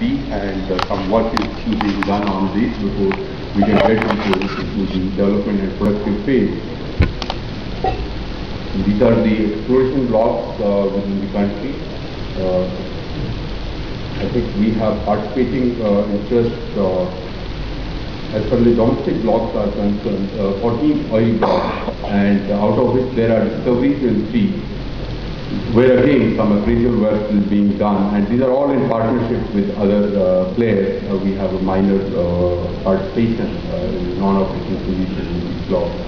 be, and some work is being done on this before we can get into the development and productive phase. These are the exploration blocks within the country. I think we have participating interest as far as the domestic blocks are concerned, 14 oil blocks, and out of which there are discoveries in 3, where again some appraisal work is being done, and these are all in partnership with other players. We have a minor participation in non-operating position in these blocks.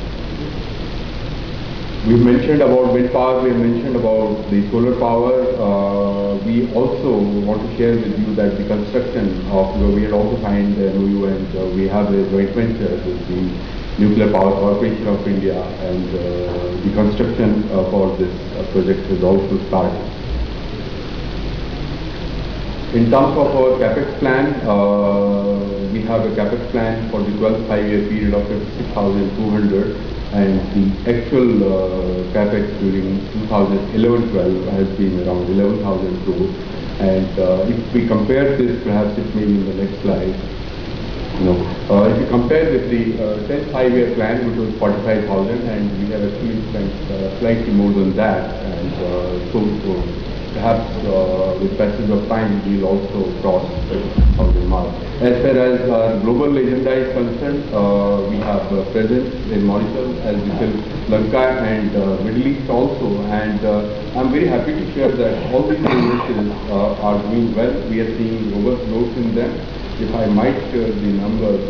We've mentioned about wind power, we have mentioned about the solar power. We also want to share with you that the construction of, we had also signed an MOU, and we have a joint venture with the Nuclear Power Corporation of India, and the construction for this project is also started. In terms of our capex plan, we have a capex plan for the 12th 5-year period of 56,200, and the actual capex during 2011-12 has been around 11,000 crores. And if we compare this, perhaps it may be in the next slide. If you compare with the 10th 5-year plan, which was 45,000, and we have actually spent slightly more than that, and so perhaps with passage of time we will also cross the 1,000 mark. As far as our global agenda is concerned, we have presence in Mauritius, as we said, Lanka, and Middle East also, and I'm very happy to share that all these businesses are doing well. We are seeing robust growth in them. If I might share the numbers.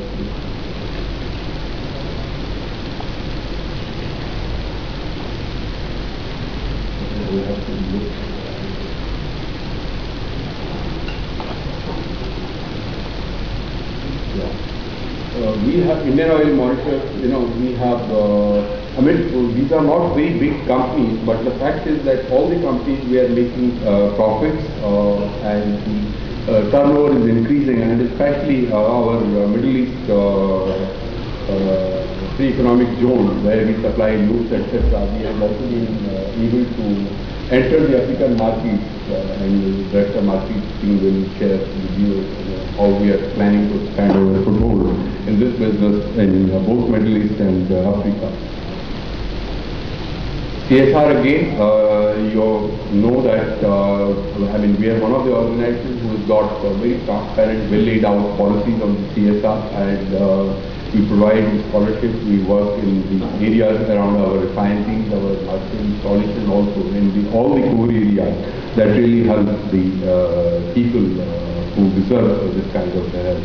We have to look. We have Indian Oil Mauritius, we have, these are not very big companies, but the fact is that all the companies we are making profits, and the turnover is increasing, and especially our Middle East free economic zone, where we supply goods, etc. We have also been able to enter the African markets, and the Director Marketing will share with you how we are planning to expand our foothold in this business in both Middle East and Africa. CSR again, you know that we are one of the organizations who has got very transparent, well laid out policies on the CSR, and we provide scholarships. We work in the areas around our refineries, our marketing installation, also in all the core areas that really help the people who deserve this kind of help.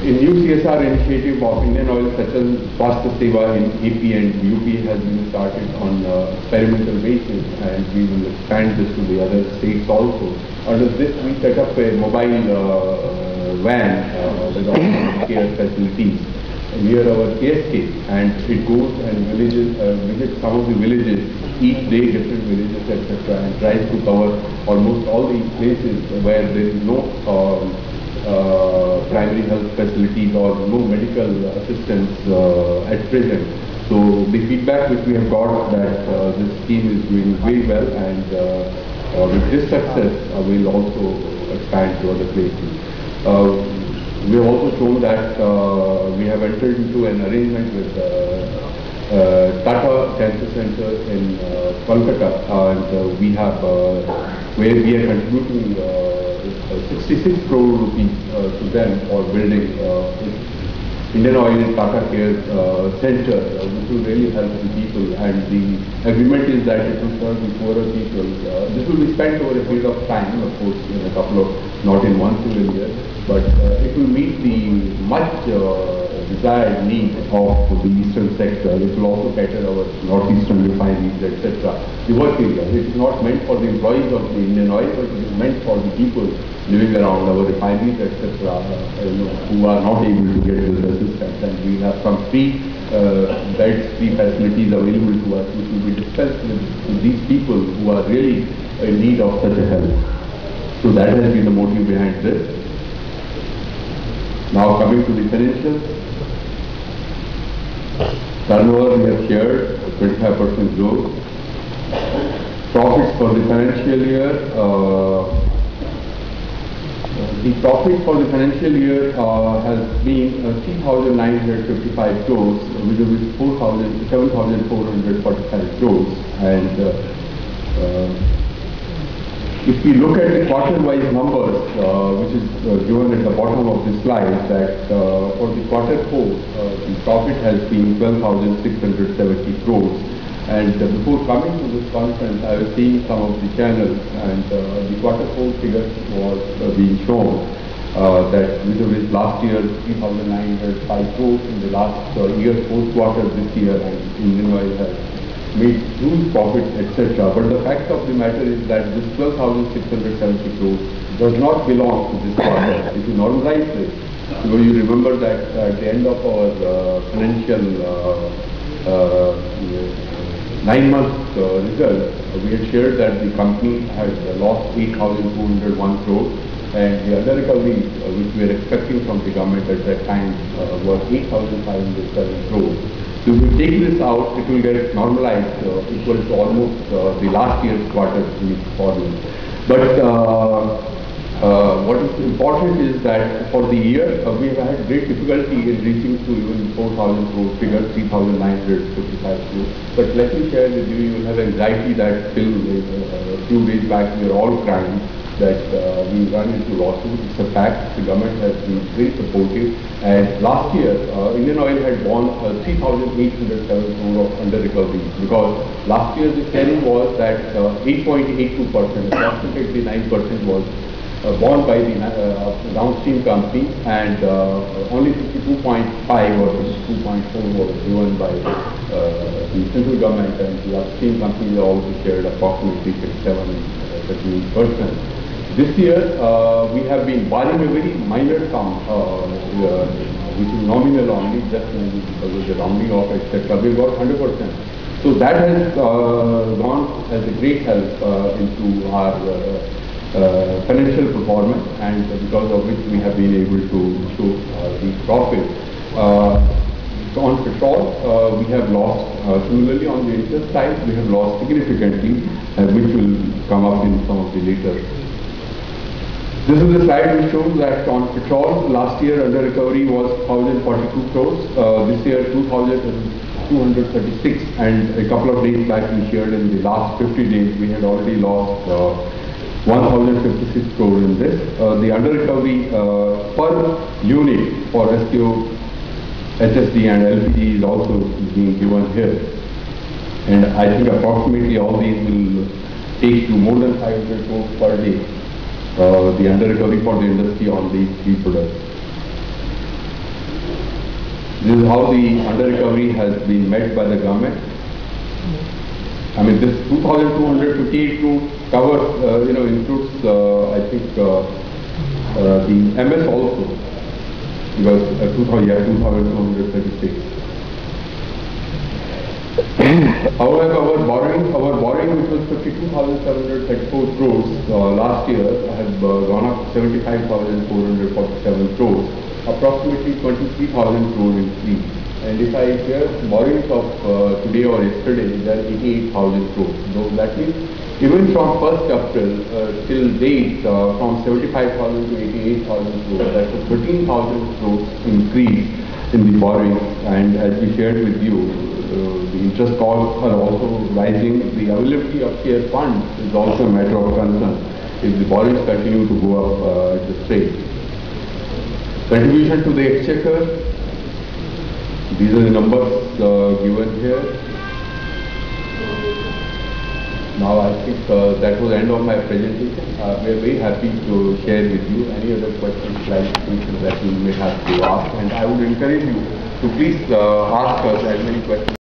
In new CSR initiative of Indian Oil, such as Swasthya Seva in AP and UP, has been started on experimental basis, and we will expand this to the other states also. Under this, we set up a mobile van with all care facilities near our KSK, and it goes and visits some of the villages, each day different villages, etc., and tries to cover almost all the places where there is no primary health facilities or no medical assistance at present. So the feedback which we have got that this scheme is doing very well, and with this success we will also expand to other places. We have also shown that we have entered into an arrangement with Tata Cancer Center in Kolkata, and we have where we are contributing 66 crore rupees to them for building Indian Oil Tata Care Center, which will really help the people, and the agreement is that it will serve the poorer people. This will be spent over a period of time, of course, in a couple of, not in one single year, but it will meet the much desired need of the eastern sector. It will also cater our northeastern refineries, etc. The work area. It is not meant for the employees of the Indian Oil, but it is meant for the people living around our refineries, etc., who are not able to get this assistance. And we have some free beds, free facilities available to us, which will be dispensed with these people who are really in need of such a help. So that has been the motive behind this. Now coming to the financials. Turnover we have shared, 25% growth. Profits for the financial year profit for the financial year has been 3,955 crores, which is 7,445 crores. And if we look at the quarter-wise numbers, which is given at the bottom of the slide, that for the quarter 4, the profit has been 12,670 crores. And before coming to this conference, I was seeing some of the channels, and the quarter 4 figures was being shown that with last year 3,905 crores in the last year, fourth quarter this year, and Indian Oil has made huge profits, etc. But the fact of the matter is that this 12,670 crores does not belong to this quarter. If you normalize this, you remember that at the end of our financial 9-month result, we had shared that the company had lost 8,201 crores, and the other recoveries which we were expecting from the government at that time was 8,507 crores. So if we take this out, it will get normalized equal to almost the last year's quarter performance. But what is important is that for the year, we have had great difficulty in reaching to even 4,000 crore figure, 3,955 crores. But let me share with you, you will have anxiety that till a few days back we are all crying that we run into lawsuits. It's a fact. The government has been very supportive. And last year, Indian Oil had won 3,807 crore of under recovery, because last year the sharing was that 8.82%, approximately 9% was borne by the downstream company, and only 52.5 or 52.4 was given by the central government, and the upstream companies also shared approximately 57% This year we have been barring a very minor sum, which is nominal only, just because of the rounding off, etc. We got 100%. So that has gone as a great help into our financial performance, and because of which we have been able to show the profit. On petrol, we have lost, similarly on the interest side, we have lost significantly, which will come up in some of the later. This is the slide which shows that on petrol, last year under recovery was 1,042 crores, this year 2,236, and a couple of days back we shared in the last 50 days we had already lost 1,056 crore in this. The under recovery per unit for SKO, HSD and LPG is also being given here. And I think approximately all these will take to more than 500 crore per day, the under recovery for the industry on these three products. This is how the under recovery has been met by the government. I mean, this 2,258 crore covers, includes, I think, the MS also, because 2,236. However, our borrowing, which was 52,734 crores last year, has gone up to 75,447 crores, approximately 23,000 crore increase. And if I share borrowings of today or yesterday, they are 88,000 crores. So that means even from 1st April till date, from 75,000 to 88,000 crores, that's a 13,000 crores increase in the borrowing. And as we shared with you, the interest costs are also rising. The availability of share funds is also a matter of concern if the borrowings continue to go up at this rate. Contribution to the exchequer, these are the numbers given here. Now I think that was the end of my presentation. We are very happy to share with you any other questions, clarifications that you may have to ask, and I would encourage you to please ask us as many questions